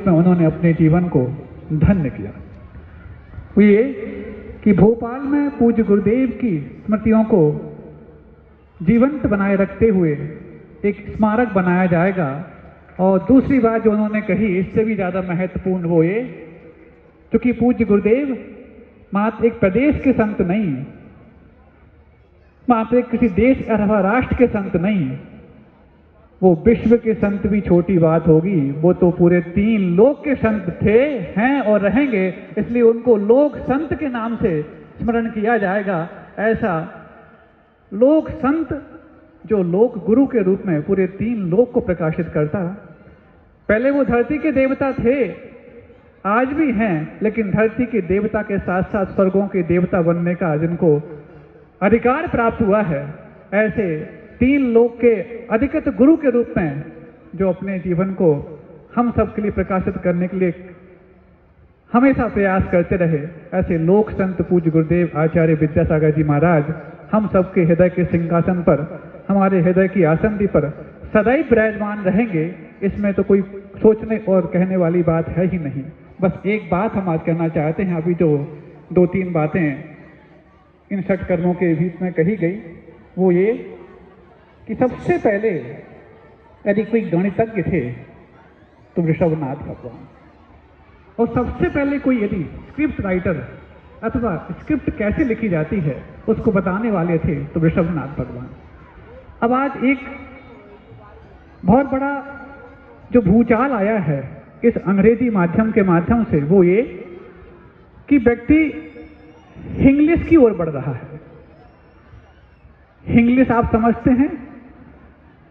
में उन्होंने अपने जीवन को धन्य किया। वो ये कि भोपाल में पूज्य गुरुदेव की स्मृतियों को जीवंत बनाए रखते हुए एक स्मारक बनाया जाएगा। और दूसरी बात जो उन्होंने कही, इससे भी ज़्यादा महत्वपूर्ण वो ये, क्योंकि पूज्य गुरुदेव मात्र एक प्रदेश के संत नहीं, मात्र एक किसी देश अथवा राष्ट्र के संत नहीं, वो विश्व के संत भी छोटी बात होगी। वो तो पूरे 3 लोक के संत थे, हैं और रहेंगे, इसलिए उनको लोक संत के नाम से स्मरण किया जाएगा। ऐसा लोक संत जो लोक गुरु के रूप में पूरे 3 लोक को प्रकाशित करता। पहले वो धरती के देवता थे, आज भी हैं, लेकिन धरती के देवता के साथ साथ स्वर्गों के देवता बनने का जिनको अधिकार प्राप्त हुआ है, ऐसे 3 लोक के अधिकृत गुरु के रूप में जो अपने जीवन को हम सब के लिए प्रकाशित करने के लिए हमेशा प्रयास करते रहे, ऐसे लोक संत पूज्य गुरुदेव आचार्य विद्यासागर जी महाराज हम सबके हृदय के सिंहासन पर, हमारे हृदय की आसंदी पर सदैव विराजमान रहेंगे। इसमें तो कोई सोचने और कहने वाली बात है ही नहीं। बस एक बात हम आज कहना चाहते हैं, अभी जो 2-3 बातें इन षट कर्मों के बीच में कही गई, वो ये कि सबसे पहले यदि कोई गणितज्ञ थे तो ऋषभनाथ भगवान, और सबसे पहले कोई यदि स्क्रिप्ट राइटर अथवा स्क्रिप्ट कैसे लिखी जाती है उसको बताने वाले थे तो ऋषभनाथ भगवान। अब आज एक बहुत बड़ा जो भूचाल आया है इस अंग्रेजी माध्यम के माध्यम से, वो ये कि व्यक्ति इंग्लिश की ओर बढ़ रहा है। इंग्लिश आप समझते हैं,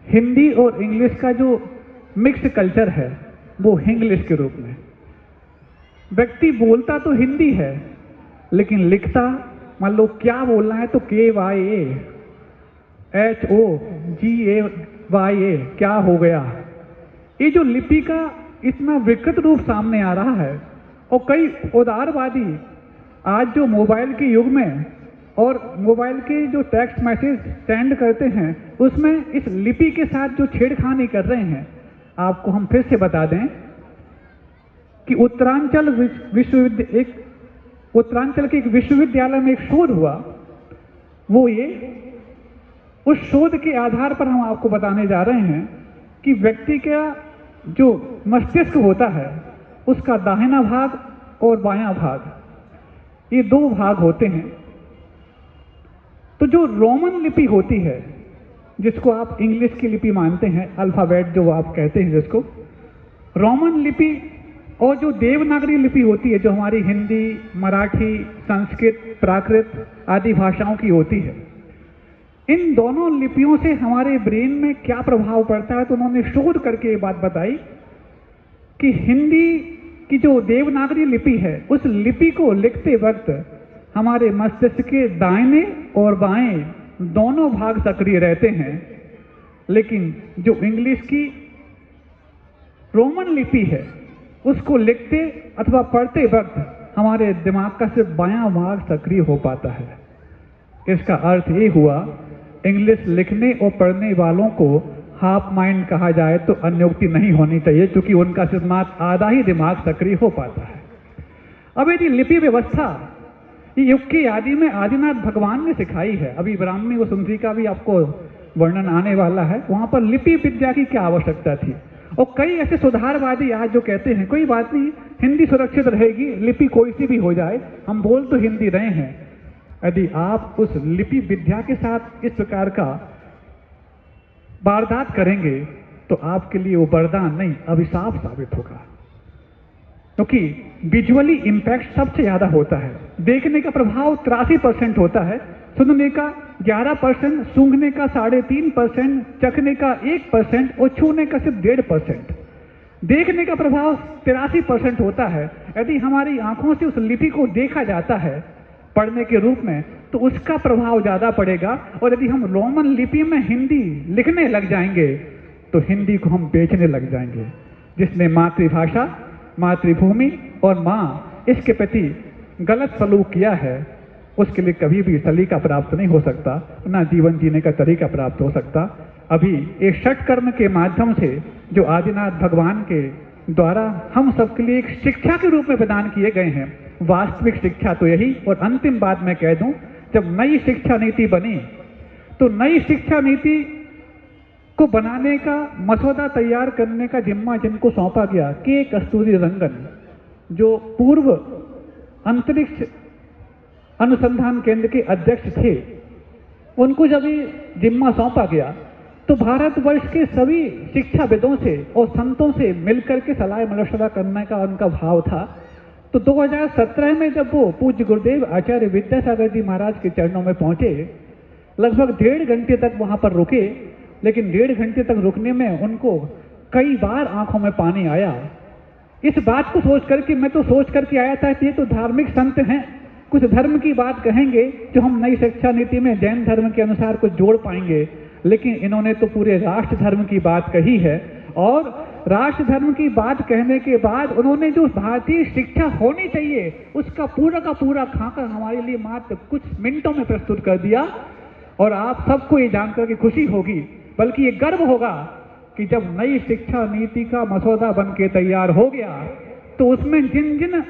हिंदी और इंग्लिश का जो मिक्स कल्चर है वो इंग्लिश के रूप में। व्यक्ति बोलता तो हिंदी है, लेकिन लिखता मान लो क्या बोलना है तो KYAHOGAYA क्या हो गया। ये जो लिपि का इतना विकृत रूप सामने आ रहा है, और कई उदारवादी आज जो मोबाइल के युग में और मोबाइल के जो टेक्स्ट मैसेज सेंड करते हैं उसमें इस लिपि के साथ जो छेड़खानी कर रहे हैं, आपको हम फिर से बता दें कि उत्तरांचल के एक विश्वविद्यालय में एक शोध हुआ। वो ये उस शोध के आधार पर हम आपको बताने जा रहे हैं कि व्यक्ति का जो मस्तिष्क होता है उसका दाहिना भाग और बायां भाग, ये 2 भाग होते हैं। तो जो रोमन लिपि होती है, जिसको आप इंग्लिश की लिपि मानते हैं, अल्फाबेट जो आप कहते हैं जिसको, रोमन लिपि और जो देवनागरी लिपि होती है जो हमारी हिंदी, मराठी, संस्कृत, प्राकृत आदि भाषाओं की होती है, इन दोनों लिपियों से हमारे ब्रेन में क्या प्रभाव पड़ता है। तो उन्होंने शोध करके ये बात बताई कि हिंदी की जो देवनागरी लिपि है उस लिपि को लिखते वक्त हमारे मस्तिष्क के दाहिने और बाएं दोनों भाग सक्रिय रहते हैं, लेकिन जो इंग्लिश की रोमन लिपि है उसको लिखते अथवा पढ़ते वक्त हमारे दिमाग का सिर्फ बायां भाग सक्रिय हो पाता है। इसका अर्थ ये हुआ, इंग्लिश लिखने और पढ़ने वालों को हाफ माइंड कहा जाए तो अन्योक्ति नहीं होनी चाहिए, क्योंकि उनका सिर्फ मात्र आधा ही दिमाग सक्रिय हो पाता है। अब यदि लिपि व्यवस्था ये युग की आदि में आदिनाथ भगवान ने सिखाई है। अभी ब्राह्मणी व सुंदरी का भी आपको वर्णन आने वाला है, वहां पर लिपि विद्या की क्या आवश्यकता थी। और कई ऐसे सुधारवादी आज जो कहते हैं कोई बात नहीं, हिंदी सुरक्षित रहेगी, लिपि कोई सी भी हो जाए, हम बोल तो हिंदी रहे हैं। यदि आप उस लिपि विद्या के साथ इस प्रकार का वारदात करेंगे तो आपके लिए वो वरदान नहीं अभिशाप साबित होगा, क्योंकि विजुअली इंपैक्ट सबसे ज्यादा होता है। देखने का प्रभाव 83% होता है, सुनने का 11%, सूंघने का 3.5%, चखने का 1% और छूने का सिर्फ 1.5%। देखने का प्रभाव 83% होता है। यदि हमारी आंखों से उस लिपि को देखा जाता है पढ़ने के रूप में तो उसका प्रभाव ज्यादा पड़ेगा। और यदि हम रोमन लिपि में हिंदी लिखने लग जाएंगे तो हिंदी को हम बेचने लग जाएंगे। जिसने मातृभाषा, मातृभूमि और माँ इसके प्रति गलत सलूक किया है उसके लिए कभी भी सलीका प्राप्त नहीं हो सकता, ना जीवन जीने का तरीका प्राप्त हो सकता। अभी एक षट कर्म के माध्यम से जो आदिनाथ भगवान के द्वारा हम सबके लिए एक शिक्षा के रूप में प्रदान किए गए हैं। वास्तविक शिक्षा तो यही, और अंतिम बात मैं कह दूं, जब नई शिक्षा नीति बनी तो नई शिक्षा नीति को बनाने का मसौदा तैयार करने का जिम्मा जिनको सौंपा गया, के कस्तूरीरंगन, जो पूर्व अंतरिक्ष अनुसंधान केंद्र के अध्यक्ष थे, उनको जब ये जिम्मा सौंपा गया तो भारतवर्ष के सभी शिक्षाविदों से और संतों से मिलकर के सलाह मशवरा करने का उनका भाव था। तो 2017 में जब वो पूज्य गुरुदेव आचार्य विद्यासागर जी महाराज के चरणों में पहुंचे, लगभग 1.5 घंटे तक वहां पर रुके, लेकिन 1.5 घंटे तक रुकने में उनको कई बार आंखों में पानी आया। इस बात को सोच करके मैं तो सोच करके आया था कि ये तो धार्मिक संत हैं, कुछ धर्म की बात कहेंगे जो हम नई शिक्षा नीति में जैन धर्म के अनुसार कुछ जोड़ पाएंगे, लेकिन इन्होंने तो पूरे राष्ट्र धर्म की बात कही है। और राष्ट्र धर्म की बात कहने के बाद उन्होंने जो भारतीय शिक्षा होनी चाहिए उसका पूरा का पूरा खाका हमारे लिए मात्र कुछ मिनटों में प्रस्तुत कर दिया। और आप सबको ये जानकर के खुशी होगी, बल्कि ये गर्व होगा कि जब नई शिक्षा नीति का मसौदा बन के तैयार हो गया तो उसमें जिन जिन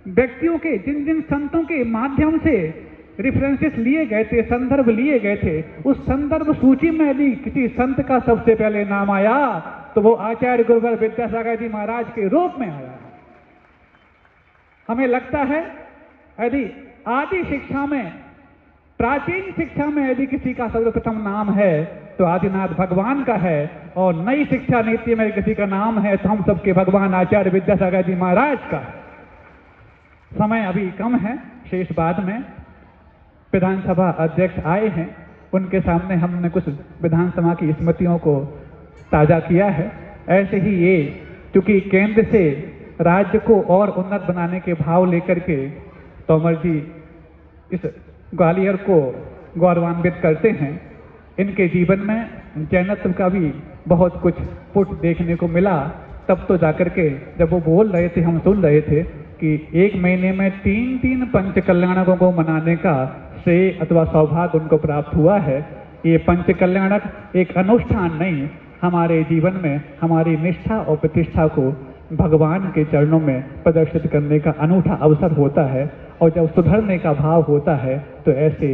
व्यक्तियों के, जिन जिन संतों के माध्यम से रेफरेंसेस लिए गए थे, संदर्भ लिए गए थे, उस संदर्भ सूची में यदि किसी संत का सबसे पहले नाम आया तो वो आचार्य गुरुवर विद्यासागर जी महाराज के रूप में आया। हमें लगता है यदि आदि शिक्षा में, प्राचीन शिक्षा में यदि किसी का सर्वप्रथम नाम है तो आदिनाथ भगवान का है, और नई शिक्षा नीति में किसी का नाम है तो हम सबके भगवान आचार्य विद्यासागर जी महाराज का। समय अभी कम है, शेष बाद में विधानसभा अध्यक्ष आए हैं, उनके सामने हमने कुछ विधानसभा की स्मृतियों को ताजा किया है। ऐसे ही ये चूंकि केंद्र से राज्य को और उन्नत बनाने के भाव लेकर के तोमर जी इस ग्वालियर को गौरवान्वित करते हैं, इनके जीवन में जैनत्व का भी बहुत कुछ पुट देखने को मिला। तब तो जाकर के जब वो बोल रहे थे, हम सुन रहे थे कि 1 महीने में 3 पंच कल्याणकों को मनाने का श्रेय अथवा सौभाग्य उनको प्राप्त हुआ है। ये पंच कल्याणक एक अनुष्ठान नहीं, हमारे जीवन में हमारी निष्ठा और प्रतिष्ठा को भगवान के चरणों में प्रदर्शित करने का अनूठा अवसर होता है। और जब सुधरने का भाव होता है तो ऐसे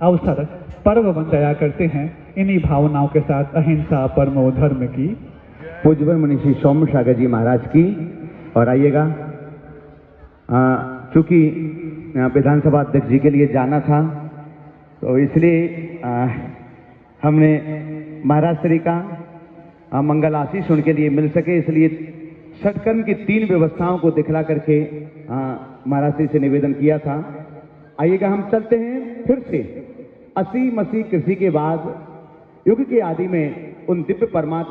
अवसर पर्व बन जाया करते हैं। इन्हीं भावनाओं के साथ अहिंसा परमो धर्म की पूज्य मुनि श्री सौम्य सागर जी महाराज की। और आइएगा, चूंकि विधानसभा अध्यक्ष जी के लिए जाना था तो इसलिए हमने महाराज श्री का मंगल आशीष उनके लिए मिल सके, इसलिए षटकर्म की 3 व्यवस्थाओं को दिखला करके महाराज श्री से निवेदन किया था। आइएगा, हम चलते हैं फिर से 80 मसीह कृषि के बाद युग के आदि में उन दिव्य परमात्मा